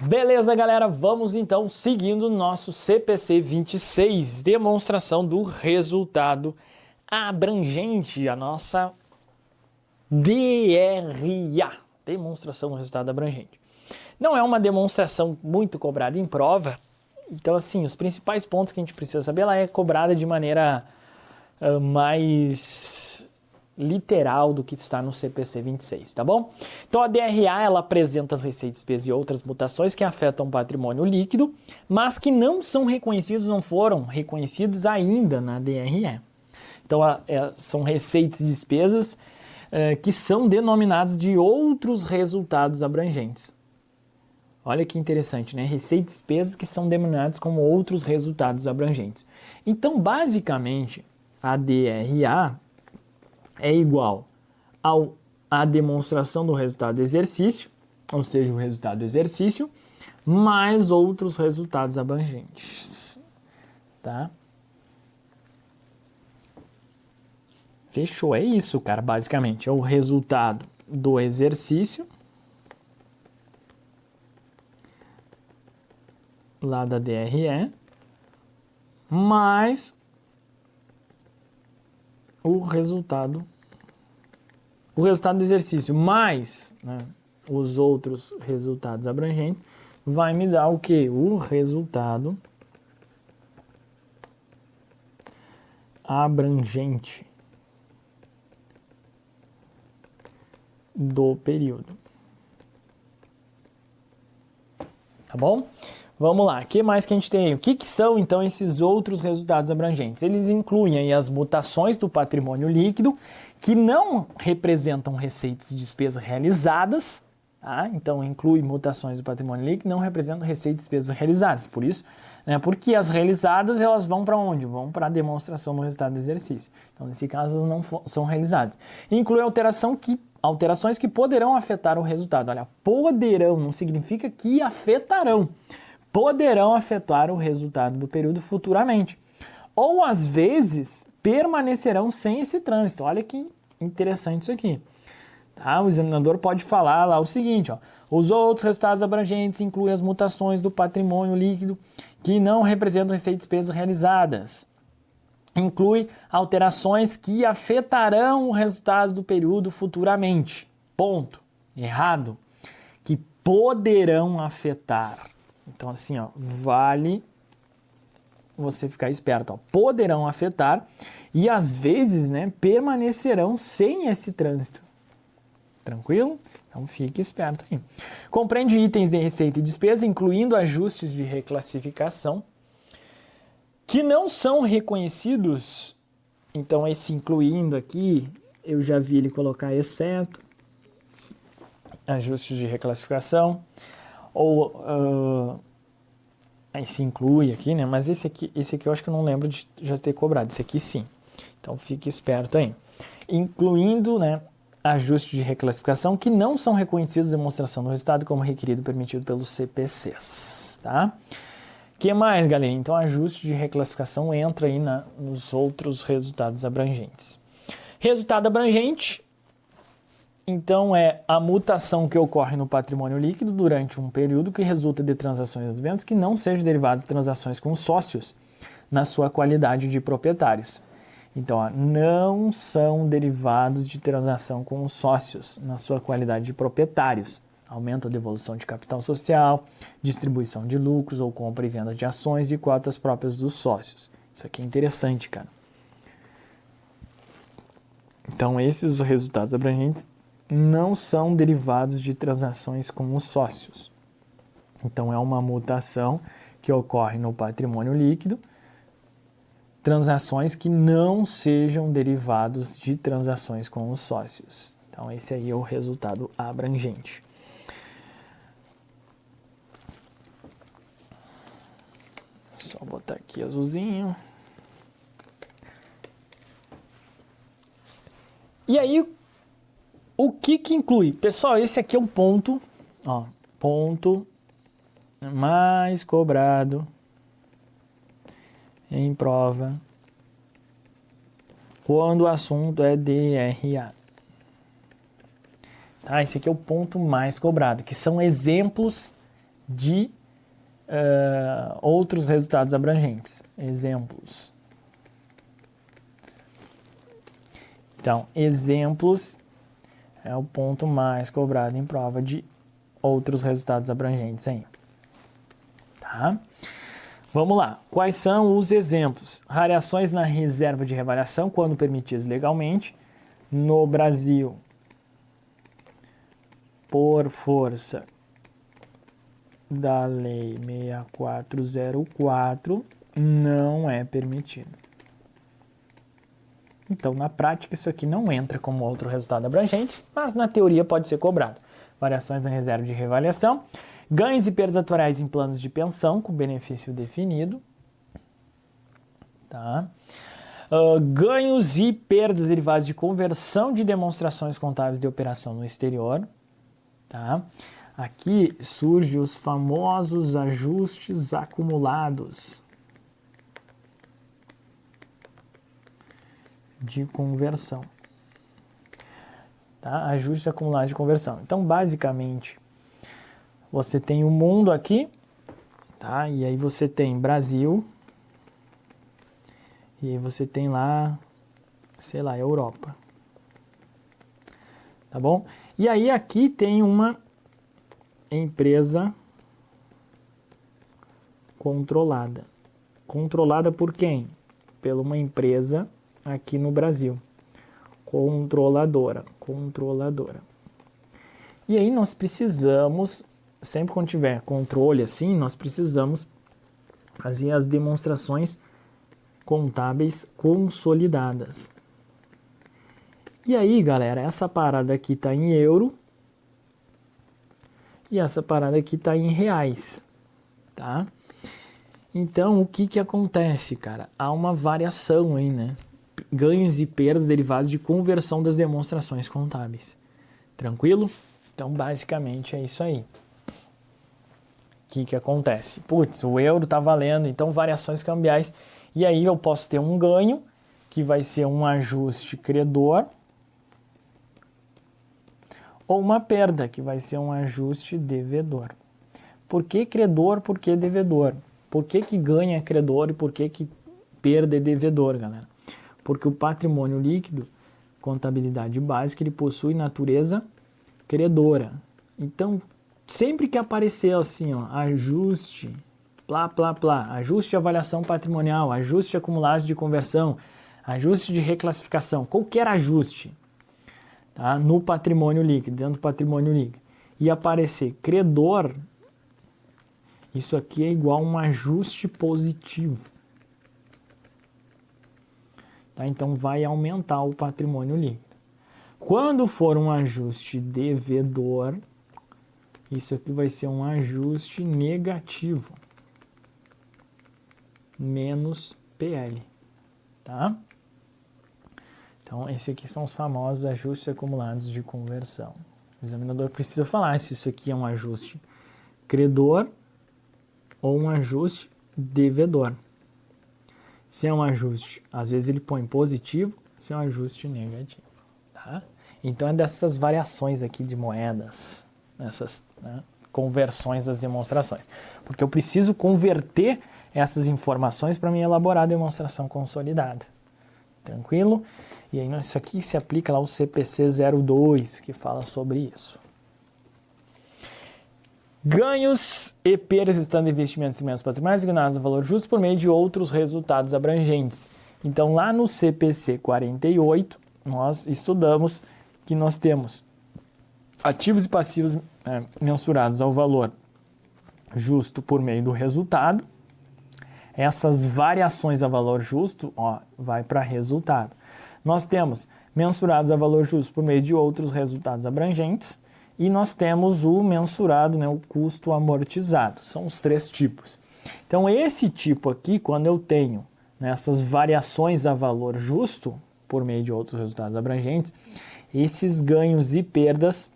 Beleza, galera? Vamos então seguindo o nosso CPC 26, demonstração do resultado abrangente, a nossa DRA, demonstração do resultado abrangente. Não é uma demonstração muito cobrada em prova, então assim, os principais pontos que a gente precisa saber, ela é cobrada de maneira mais literal do que está no CPC 26, tá bom? Então a DRA, ela apresenta as receitas, despesas e outras mutações que afetam o patrimônio líquido, mas que não são reconhecidos, não foram reconhecidos ainda na DRE. Então são receitas e despesas que são denominadas de outros resultados abrangentes. Olha que interessante, né? Receitas e despesas que são denominadas como outros resultados abrangentes. Então, basicamente, a DRA é igual à demonstração do resultado do exercício, ou seja, o resultado do exercício, mais outros resultados abrangentes, tá? Fechou, é isso, cara, basicamente, é o resultado do exercício, lá da DRE, mais o resultado do exercício mais, né, os outros resultados abrangentes vai me dar o que? O resultado abrangente do período. Tá bom? Vamos lá, o que mais que a gente tem? O que são, então, esses outros resultados abrangentes? Eles incluem aí as mutações do patrimônio líquido, que não representam receitas e despesas realizadas, tá? Então, inclui mutações do patrimônio líquido, não representam receitas e despesas realizadas. Por isso, né, porque as realizadas, elas vão para onde? Vão para a demonstração do resultado do exercício. Então, nesse caso, elas não são realizadas. Inclui alterações que poderão afetar o resultado. Olha, poderão não significa que afetarão. Poderão afetar o resultado do período futuramente. Ou, às vezes, permanecerão sem esse trânsito. Olha que interessante isso aqui. Tá? O examinador pode falar lá o seguinte, ó, os outros resultados abrangentes incluem as mutações do patrimônio líquido que não representam receitas e despesas realizadas. Inclui alterações que afetarão o resultado do período futuramente. Ponto. Errado. Que poderão afetar. Então, assim, ó, vale você ficar esperto. Ó. Poderão afetar e, às vezes, né, permanecerão sem esse trânsito. Tranquilo? Então, fique esperto aí. Compreende itens de receita e despesa, incluindo ajustes de reclassificação, que não são reconhecidos. Então, esse incluindo aqui, eu já vi ele colocar exceto, ajustes de reclassificação, ou aí se inclui aqui, né? Mas esse aqui eu acho que eu não lembro de já ter cobrado. Esse aqui sim. Então fique esperto aí. Incluindo, né, ajustes de reclassificação que não são reconhecidos em demonstração do resultado como requerido e permitido pelos CPCs, tá? Que mais, galera? Então ajuste de reclassificação entra aí nos outros resultados abrangentes. Resultado abrangente, então, é a mutação que ocorre no patrimônio líquido durante um período que resulta de transações e adventos que não sejam derivadas de transações com sócios na sua qualidade de proprietários. Então, ó, não são derivados de transação com os sócios na sua qualidade de proprietários. Aumento ou devolução de capital social, distribuição de lucros ou compra e venda de ações e cotas próprias dos sócios. Isso aqui é interessante, cara. Então, esses resultados abrangentes não são derivados de transações com os sócios. Então, é uma mutação que ocorre no patrimônio líquido, transações que não sejam derivados de transações com os sócios. Então, esse aí é o resultado abrangente. Só botar aqui azulzinho. E aí, o que inclui? Pessoal, esse aqui é um ponto, ó, ponto mais cobrado em prova quando o assunto é DRA. Tá? Esse aqui é o ponto mais cobrado, que são exemplos de outros resultados abrangentes. Exemplos. Então, exemplos é o ponto mais cobrado em prova de outros resultados abrangentes aí. Tá? Vamos lá. Quais são os exemplos? Variações na reserva de reavaliação, quando permitidas legalmente. No Brasil, por força da Lei 6404, não é permitido. Então, na prática, isso aqui não entra como outro resultado abrangente, mas na teoria pode ser cobrado. Variações na reserva de reavaliação, ganhos e perdas atuariais em planos de pensão com benefício definido, tá? Ganhos e perdas derivados de conversão de demonstrações contábeis de operação no exterior, tá? Aqui surgem os famosos ajustes acumulados de conversão, tá? Ajustes acumulados de conversão. Então, basicamente, você tem o mundo aqui, tá? E aí você tem Brasil, e aí você tem lá, sei lá, Europa, tá bom? E aí aqui tem uma empresa controlada. Controlada por quem? Pela uma empresa aqui no Brasil. Controladora. E aí nós precisamos, sempre quando tiver controle assim, nós precisamos fazer as demonstrações contábeis consolidadas. E aí, galera, essa parada aqui está em euro e essa parada aqui está em reais, tá? Então, o que acontece, cara? Há uma variação aí, né? Ganhos e perdas derivados de conversão das demonstrações contábeis. Tranquilo? Então, basicamente, é isso aí. O que acontece? Putz, o euro está valendo, então variações cambiais. E aí eu posso ter um ganho, que vai ser um ajuste credor, ou uma perda, que vai ser um ajuste devedor. Por que credor, por que devedor? Por que ganha é credor e por que perda é devedor, galera? Porque o patrimônio líquido, contabilidade básica, ele possui natureza credora. Então, sempre que aparecer assim, ó, ajuste, ajuste de avaliação patrimonial, ajuste acumulado de conversão, ajuste de reclassificação, qualquer ajuste, tá, no patrimônio líquido, dentro do patrimônio líquido, e aparecer credor, isso aqui é igual a um ajuste positivo. Tá? Então vai aumentar o patrimônio líquido. Quando for um ajuste devedor, isso aqui vai ser um ajuste negativo, menos PL, tá? Então, esses aqui são os famosos ajustes acumulados de conversão. O examinador precisa falar se isso aqui é um ajuste credor ou um ajuste devedor. Se é um ajuste, às vezes ele põe positivo, se é um ajuste negativo, tá? Então, é dessas variações aqui de moedas, essas, né, conversões das demonstrações. Porque eu preciso converter essas informações para me elaborar a demonstração consolidada. Tranquilo? E aí isso aqui se aplica lá ao CPC 02, que fala sobre isso. Ganhos e perdas resultantes de investimentos em bens patrimoniais ganhados no valor justo por meio de outros resultados abrangentes. Então, lá no CPC 48, nós estudamos que nós temos ativos e passivos mensurados ao valor justo por meio do resultado. Essas variações a valor justo, ó, vai para resultado. Nós temos mensurados a valor justo por meio de outros resultados abrangentes e nós temos o mensurado, né, o custo amortizado. São os três tipos. Então, esse tipo aqui, quando eu tenho, né, essas variações a valor justo por meio de outros resultados abrangentes, esses ganhos e perdas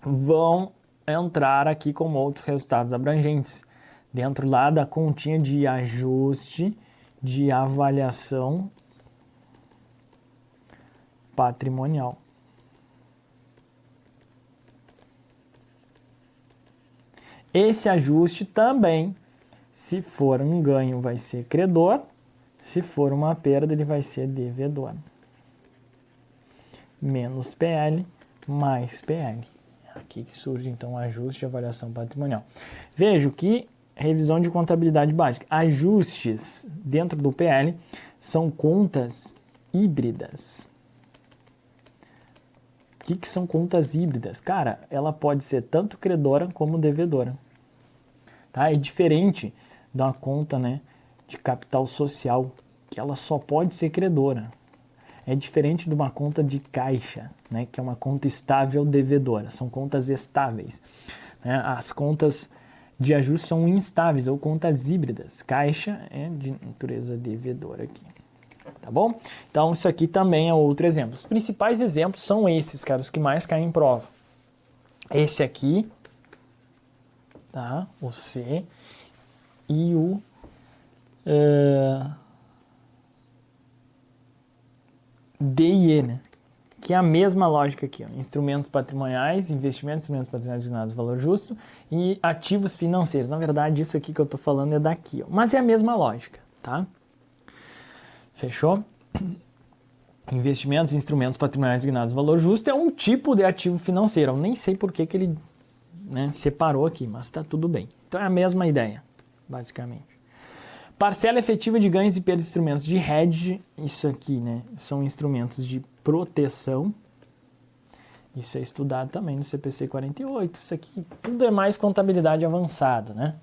vão entrar aqui como outros resultados abrangentes, dentro lá da continha de ajuste de avaliação patrimonial. Esse ajuste também, se for um ganho, vai ser credor. Se for uma perda, ele vai ser devedor. Menos PL, mais PL. Aqui que surge, então, o ajuste de avaliação patrimonial. Vejo que revisão de contabilidade básica. Ajustes dentro do PL são contas híbridas. O que são contas híbridas? Cara, ela pode ser tanto credora como devedora. Tá? É diferente da conta, né, de capital social, que ela só pode ser credora. É diferente de uma conta de caixa, né, que é uma conta estável devedora. São contas estáveis. Né? As contas de ajuste são instáveis ou contas híbridas. Caixa é de natureza devedora aqui. Tá bom? Então, isso aqui também é outro exemplo. Os principais exemplos são esses, cara, os que mais caem em prova. Esse aqui, tá? O C e o D e E, né? Que é a mesma lógica aqui, ó. Instrumentos patrimoniais, investimentos, instrumentos patrimoniais designados valor justo e ativos financeiros. Na verdade, isso aqui que eu tô falando é daqui, ó. Mas é a mesma lógica, tá? Fechou? Investimentos, instrumentos patrimoniais designados valor justo é um tipo de ativo financeiro. Eu nem sei por que ele, né, separou aqui, mas tá tudo bem. Então é a mesma ideia, basicamente. Parcela efetiva de ganhos e perdas de instrumentos de hedge, isso aqui, né, são instrumentos de proteção. Isso é estudado também no CPC 48. Isso aqui tudo é mais contabilidade avançada, né?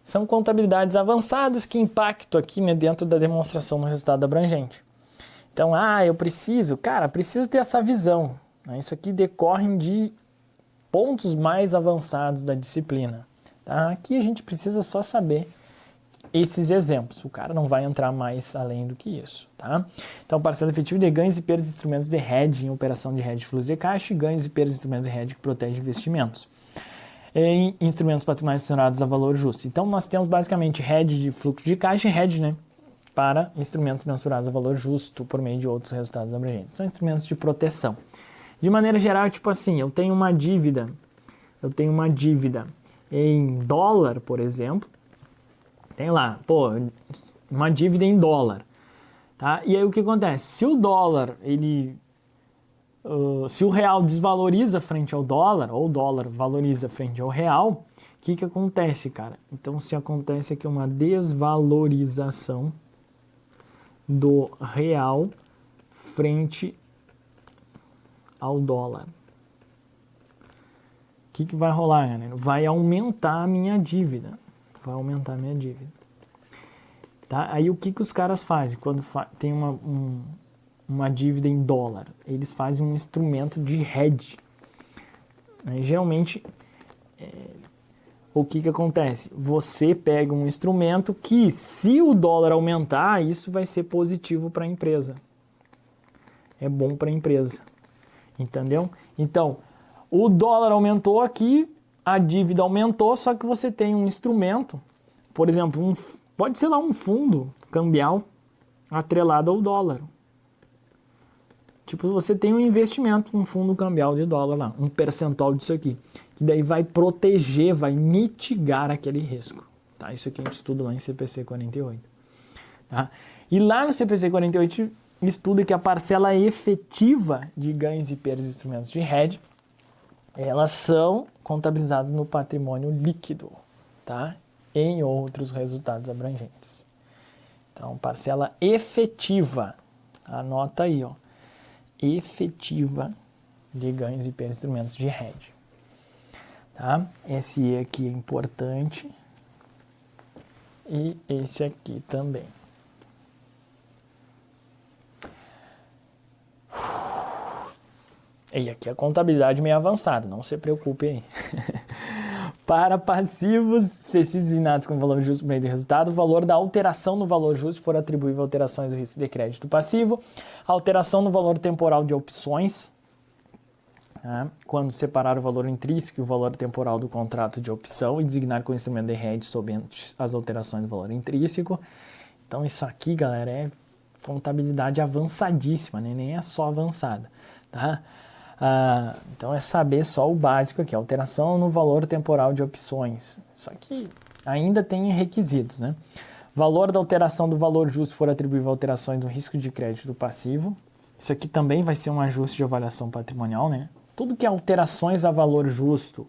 São contabilidades avançadas que impactam aqui, né, dentro da demonstração no resultado abrangente. Então, eu preciso ter essa visão. Né? Isso aqui decorre de pontos mais avançados da disciplina. Tá? Aqui a gente precisa só saber esses exemplos. O cara não vai entrar mais além do que isso. Tá? Então, parcela efetiva de ganhos e perdas de instrumentos de hedge em operação de hedge fluxo de caixa e ganhos e perdas de instrumentos de hedge que protege investimentos. Em instrumentos patrimoniais acionados a valor justo. Então, nós temos basicamente hedge de fluxo de caixa e hedge, né, para instrumentos mensurados a valor justo por meio de outros resultados abrangentes. São instrumentos de proteção. De maneira geral, tipo assim, eu tenho uma dívida em dólar, por exemplo, tem lá, uma dívida em dólar, tá? E aí o que acontece? Se o dólar, se o real desvaloriza frente ao dólar, ou o dólar valoriza frente ao real, o que acontece, cara? Então, se acontece aqui uma desvalorização do real frente ao dólar, o que vai rolar, galera? Vai aumentar a minha dívida. Tá? Aí o que os caras fazem quando tem uma dívida em dólar? Eles fazem um instrumento de hedge. Aí, geralmente, o que acontece? Você pega um instrumento que, se o dólar aumentar, isso vai ser positivo para a empresa. É bom para a empresa. Entendeu? Então, o dólar aumentou aqui, a dívida aumentou, só que você tem um instrumento, por exemplo, pode ser lá um fundo cambial atrelado ao dólar. Tipo, você tem um investimento, um fundo cambial de dólar lá, um percentual disso aqui, que daí vai proteger, vai mitigar aquele risco. Tá? Isso aqui a gente estuda lá em CPC 48. Tá? E lá no CPC 48 estuda que a parcela efetiva de ganhos e perdas de instrumentos de hedge, elas são contabilizadas no patrimônio líquido, tá? Em outros resultados abrangentes. Então, parcela efetiva, anota aí, ó, efetiva de ganhos e perdas de instrumentos de hedge. Tá? Esse E aqui é importante e esse aqui também. E aqui a contabilidade meio avançada, não se preocupe aí. Para passivos designados com valor justo por meio do resultado, o valor da alteração no valor justo for atribuível a alterações do risco de crédito passivo, a alteração no valor temporal de opções, tá? Quando separar o valor intrínseco e o valor temporal do contrato de opção e designar com o instrumento de hedge sob as alterações do valor intrínseco. Então isso aqui, galera, é contabilidade avançadíssima, né? Nem é só avançada, tá? Então é saber só o básico aqui, alteração no valor temporal de opções. Só que ainda tem requisitos, né? Valor da alteração do valor justo for atribuível a alterações do risco de crédito do passivo. Isso aqui também vai ser um ajuste de avaliação patrimonial, né? Tudo que é alterações a valor justo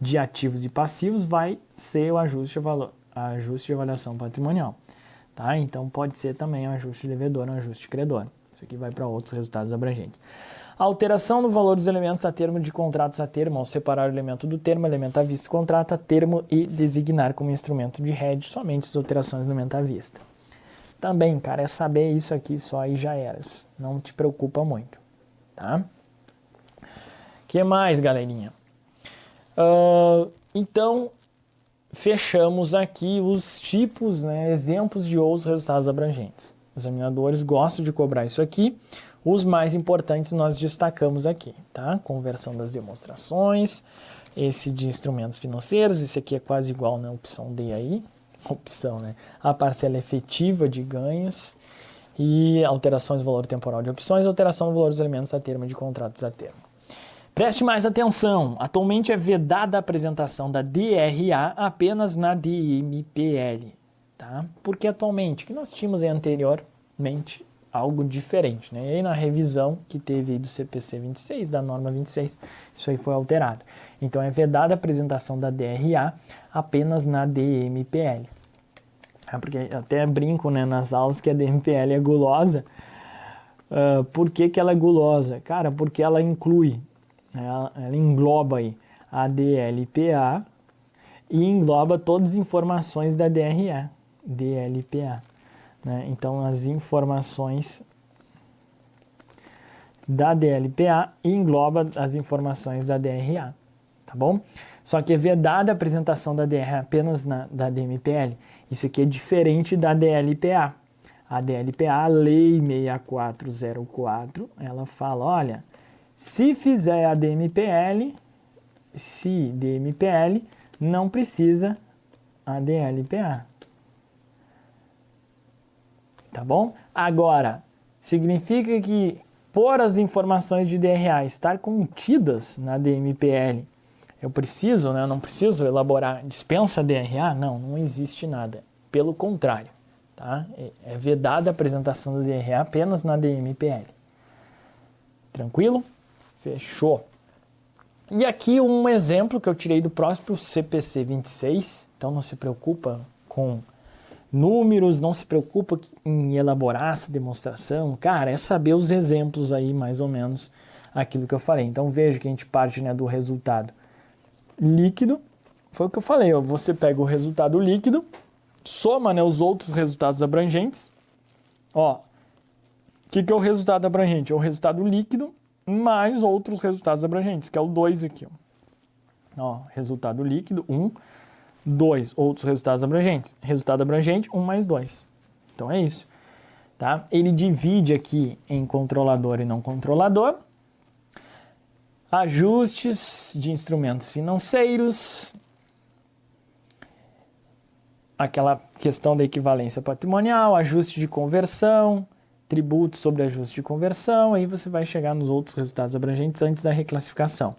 de ativos e passivos vai ser o ajuste de avaliação patrimonial. Tá? Então pode ser também um ajuste de devedor, um ajuste de credor. Isso aqui vai para outros resultados abrangentes. A alteração no valor dos elementos a termo de contratos a termo, ao separar o elemento do termo, elemento à vista, contrato a termo e designar como instrumento de hedge somente as alterações no elemento à vista. Também, cara, é saber isso aqui só e já eras. Não te preocupa muito, tá? Que mais, galerinha? Então, fechamos aqui os tipos, né, exemplos de outros resultados abrangentes. Os examinadores gostam de cobrar isso aqui. Os mais importantes nós destacamos aqui, tá? Conversão das demonstrações, esse de instrumentos financeiros, esse aqui é quase igual na opção D aí, opção, né? A parcela efetiva de ganhos e alterações do valor temporal de opções, alteração do valor dos elementos a termo de contratos a termo. Preste mais atenção, atualmente é vedada a apresentação da DRA apenas na DMPL, tá? Porque atualmente, que nós tínhamos aí anteriormente, algo diferente, né? E aí na revisão que teve aí do CPC 26, da norma 26, isso aí foi alterado. Então é vedada a apresentação da DRA apenas na DMPL. Porque até brinco, né, nas aulas que a DMPL é gulosa. Por que ela é gulosa? Cara, porque ela inclui, ela engloba aí a DLPA e engloba todas as informações da DRA, DLPA. Né? Então, as informações da DLPA engloba as informações da DRA, tá bom? Só que é vedada a apresentação da DRA apenas da DMPL. Isso aqui é diferente da DLPA. A DLPA, a Lei 6404, ela fala, olha, se fizer a DMPL, não precisa a DLPA. Tá bom? Agora, significa que por as informações de DRA estar contidas na DMPL, eu preciso, né? Eu não preciso elaborar, dispensa DRA? Não, não existe nada. Pelo contrário, tá? É vedada a apresentação da DRA apenas na DMPL. Tranquilo? Fechou. E aqui um exemplo que eu tirei do próprio CPC 26, então não se preocupa com números, não se preocupa em elaborar essa demonstração. Cara, é saber os exemplos aí, mais ou menos, aquilo que eu falei. Então veja que a gente parte, né, do resultado líquido. Foi o que eu falei, ó, você pega o resultado líquido, soma, né, os outros resultados abrangentes. Ó, o que é o resultado abrangente? É o resultado líquido mais outros resultados abrangentes, que é o 2 aqui. Ó, resultado líquido, 1. 2 outros resultados abrangentes. Resultado abrangente, 1 mais 2. Então é isso. Tá? Ele divide aqui em controlador e não controlador. Ajustes de instrumentos financeiros. Aquela questão da equivalência patrimonial, ajuste de conversão, tributos sobre ajuste de conversão. Aí você vai chegar nos outros resultados abrangentes antes da reclassificação.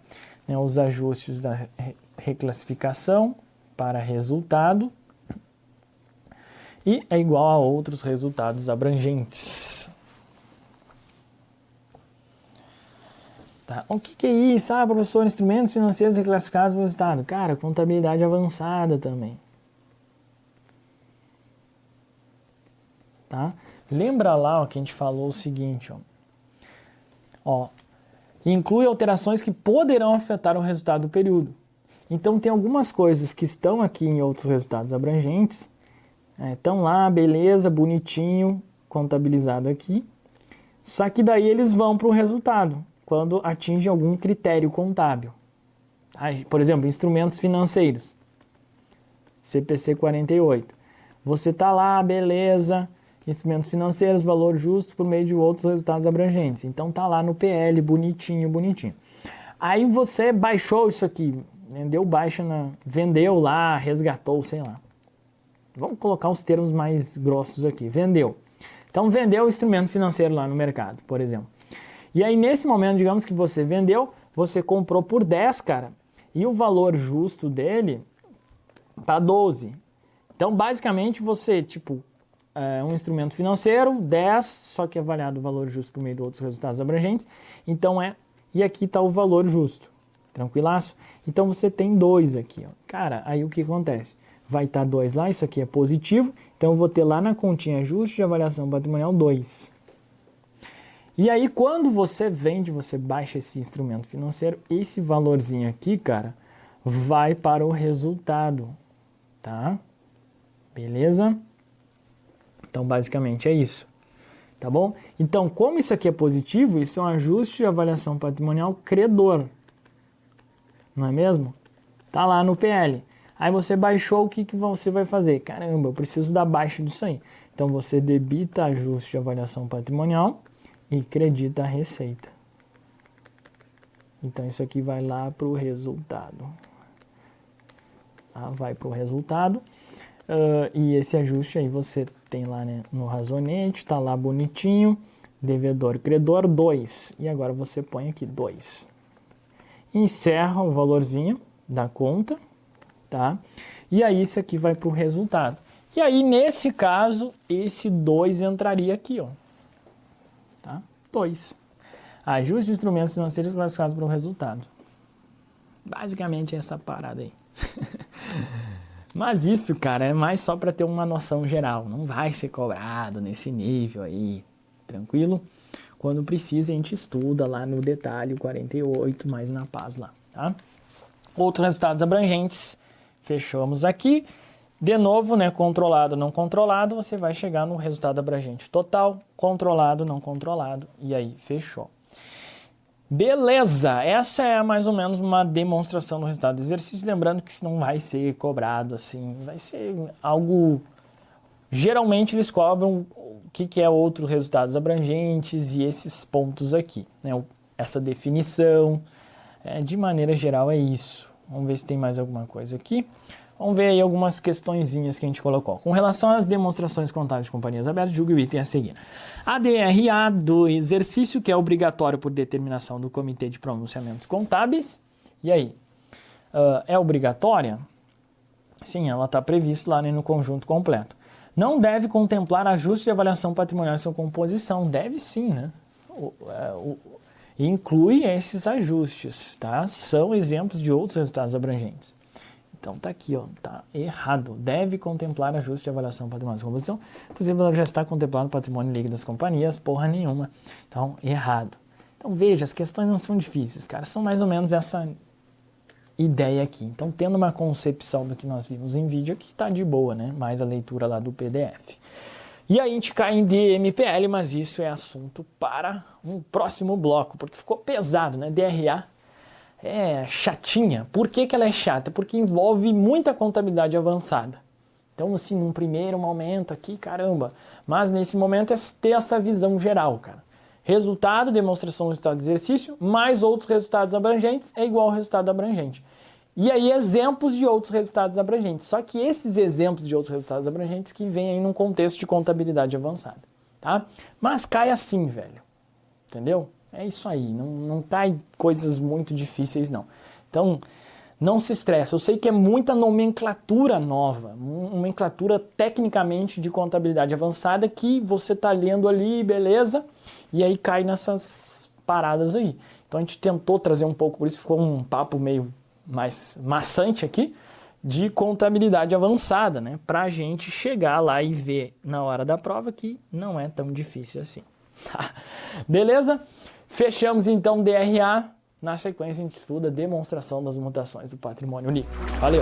Né? Os ajustes da reclassificação para resultado e é igual a outros resultados abrangentes. Tá. O que é isso? Ah, professor, instrumentos financeiros reclassificados para o resultado. Cara, contabilidade avançada também. Tá? Lembra lá, ó, que a gente falou o seguinte, ó, inclui alterações que poderão afetar o resultado do período. Então, tem algumas coisas que estão aqui em outros resultados abrangentes, estão lá, beleza, bonitinho, contabilizado aqui, só que daí eles vão para o resultado, quando atingem algum critério contábil. Por exemplo, instrumentos financeiros, CPC 48. Você está lá, beleza, instrumentos financeiros, valor justo por meio de outros resultados abrangentes. Então, está lá no PL, bonitinho, bonitinho. Aí você baixou isso aqui, deu baixa, vendeu lá, resgatou, sei lá. Vamos colocar os termos mais grossos aqui. Vendeu. Então, vendeu o instrumento financeiro lá no mercado, por exemplo. E aí, nesse momento, digamos que você vendeu, você comprou por 10, cara, e o valor justo dele tá 12. Então, basicamente, você, tipo, é um instrumento financeiro, 10, só que é avaliado o valor justo por meio de outros resultados abrangentes. Então, e aqui está o valor justo. Tranquilaço? Então, você tem 2 aqui, ó. Cara, aí o que acontece? Vai estar 2 lá, isso aqui é positivo, então eu vou ter lá na continha ajuste de avaliação patrimonial 2. E aí, quando você vende, você baixa esse instrumento financeiro, esse valorzinho aqui, cara, vai para o resultado, tá? Beleza? Então, basicamente é isso, tá bom? Então, como isso aqui é positivo, isso é um ajuste de avaliação patrimonial credor, não é mesmo? Tá lá no PL. Aí você baixou, o que você vai fazer? Caramba, eu preciso da baixa disso aí. Então você debita ajuste de avaliação patrimonial e credita a receita. Então isso aqui vai lá para o resultado. Vai para o resultado. E esse ajuste aí você tem lá, né, no razonete, tá lá bonitinho. Devedor, credor, 2. E agora você põe aqui 2. Encerra o valorzinho da conta. Tá? E aí isso aqui vai para o resultado. E aí, nesse caso, esse 2 entraria aqui, ó. Tá? 2. Ajuste de instrumentos financeiros classificados para o resultado. Basicamente essa parada aí. Mas isso, cara, é mais só para ter uma noção geral. Não vai ser cobrado nesse nível aí. Tranquilo? Quando precisa, a gente estuda lá no detalhe 48, mais na paz lá. Tá? Outros resultados abrangentes. Fechamos aqui. De novo, né, controlado, não controlado, você vai chegar no resultado abrangente total, controlado, não controlado, e aí fechou. Beleza, essa é mais ou menos uma demonstração do resultado do exercício, lembrando que isso não vai ser cobrado assim, vai ser algo... Geralmente eles cobram o que é outros resultados abrangentes e esses pontos aqui, né, essa definição, de maneira geral é isso. Vamos ver se tem mais alguma coisa aqui. Vamos ver aí algumas questõezinhas que a gente colocou. Com relação às demonstrações contábeis de companhias abertas, julgue o item a seguir. A DRA do exercício, que é obrigatório por determinação do Comitê de Pronunciamentos Contábeis. E aí? É obrigatória? Sim, ela está prevista lá no conjunto completo. Não deve contemplar ajuste de avaliação patrimonial em sua composição. Deve sim, né? Inclui esses ajustes, tá? São exemplos de outros resultados abrangentes. Então tá aqui, ó, tá errado. Deve contemplar ajuste de avaliação patrimonial de composição. Inclusive, ela já está contemplado o patrimônio líquido das companhias, porra nenhuma. Então, errado. Então veja, as questões não são difíceis, cara. São mais ou menos essa ideia aqui. Então, tendo uma concepção do que nós vimos em vídeo aqui, tá de boa, né? Mais a leitura lá do PDF. E aí a gente cai em DMPL, mas isso é assunto para um próximo bloco, porque ficou pesado, né? DRA é chatinha. Por que ela é chata? Porque envolve muita contabilidade avançada. Então, assim, num primeiro momento aqui, caramba. Mas nesse momento é ter essa visão geral, cara. Resultado, demonstração do resultado do exercício, mais outros resultados abrangentes é igual ao resultado abrangente. E aí, exemplos de outros resultados abrangentes. Só que esses exemplos de outros resultados abrangentes que vêm aí num contexto de contabilidade avançada, tá? Mas cai assim, velho. Entendeu? É isso aí. Não cai coisas muito difíceis, não. Então, não se estresse. Eu sei que é muita nomenclatura nova, nomenclatura tecnicamente de contabilidade avançada que você tá lendo ali, beleza? E aí cai nessas paradas aí. Então, a gente tentou trazer um pouco, por isso ficou um papo meio mais maçante aqui, de contabilidade avançada, né? Pra gente chegar lá e ver na hora da prova que não é tão difícil assim. Beleza? Fechamos então DRA. Na sequência a gente estuda a demonstração das mutações do patrimônio líquido. Valeu!